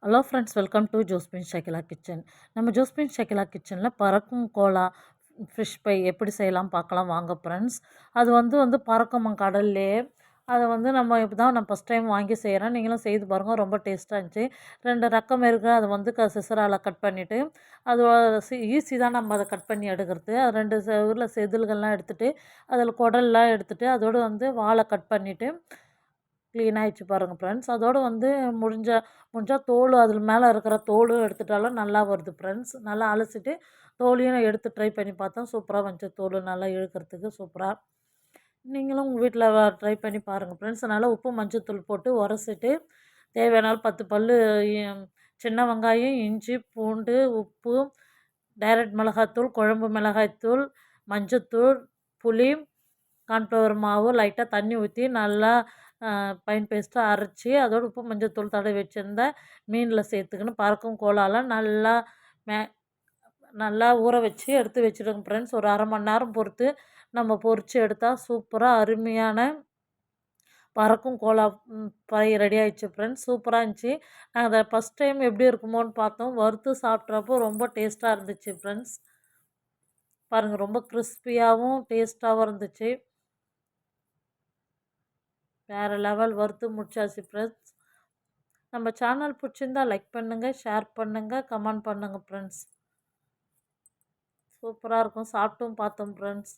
Hello friends, welcome to Josephine Shakila kitchen. நம்ம Josephine Shakila கிச்சனில் பறக்கும் கோலா ஃபிஷ் ஃப்ரை எப்படி செய்யலாம் பார்க்கலாம் வாங்க ஃப்ரெண்ட்ஸ். அது வந்து பறக்குமா கடல்லே. அதை நம்ம இப்போ தான் நான் ஃபஸ்ட் டைம் வாங்கி செய்கிறேன். நீங்களும் செய்து பாருங்கள், ரொம்ப டேஸ்ட்டாக இருந்துச்சு. 2 ரக்கம் இருக்குது. அது சிசரால் கட் பண்ணிவிட்டு அது ஈஸி தான் நம்ம அதை கட் பண்ணி எடுக்கிறது. அது 2 ஊரில் செதில்கள்லாம் எடுத்துகிட்டு அதில் குடல்லாம் எடுத்துகிட்டு அதோடு வாழை கட் பண்ணிவிட்டு க்ளீன் ஆகிடுச்சு பாருங்கள் ஃப்ரெண்ட்ஸ். அதோடு முடிஞ்சால் தோல் அதில் மேலே இருக்கிற தோலும் எடுத்துட்டாலும் நல்லா வருது ஃப்ரெண்ட்ஸ். நல்லா அலசிட்டு தோலையும் நான் எடுத்து ட்ரை பண்ணி பார்த்தேன். சூப்பராக வந்துச்சு. தோல் நல்லா இழுக்கிறதுக்கு சூப்பராக. நீங்களும் உங்கள் வீட்டில் ட்ரை பண்ணி பாருங்கள் ஃப்ரெண்ட்ஸ். நல்லா உப்பு மஞ்சத்தூள் போட்டு உரசிட்டு தேவையான 10 பல் சின்ன வெங்காயம், இஞ்சி, பூண்டு, உப்பு, டைரக்ட் மிளகாய்த்தூள், குழம்பு மிளகாய்த்தூள், மஞ்சத்தூள், புளி, கார்ன்ஃப்ளவர் மாவு, லைட்டாக தண்ணி ஊற்றி நல்லா பைன் பேஸ்ட்டாக அரைச்சி அதோடு உப்பு மஞ்சத்தூள் தடவி வச்சுருந்த மீனில் சேர்த்துக்கின்னு பறக்கும் கோலால் மே நல்லா ஊற வச்சு எடுத்து வச்சுடுங்க ஃப்ரெண்ட்ஸ். ஒரு அரை மணி நேரம் பொறுத்து நம்ம பொரித்து எடுத்தால் சூப்பராக அருமையான பறக்கும் கோலா ஃப்ரை ரெடி ஆகிடுச்சு ஃப்ரெண்ட்ஸ். சூப்பராக இருந்துச்சு. நாங்கள் அதை ஃபஸ்ட் டைம் எப்படி இருக்குமோன்னு பார்த்தோம். வறுத்து சாப்பிட்றப்போ ரொம்ப டேஸ்ட்டாக இருந்துச்சு ஃப்ரெண்ட்ஸ். பாருங்கள், ரொம்ப கிறிஸ்பியாகவும் டேஸ்ட்டாகவும் இருந்துச்சு. வேறு லெவல் வறுத்து முடிச்சாச்சு ஃப்ரெண்ட்ஸ். நம்ம சேனல் பிடிச்சிருந்தால் லைக் பண்ணுங்கள், ஷேர் பண்ணுங்கள், கமெண்ட் பண்ணுங்கள் ஃப்ரெண்ட்ஸ். சூப்பராக இருக்கும். சாப்பிட்டும் பார்த்தோம் ஃப்ரெண்ட்ஸ்.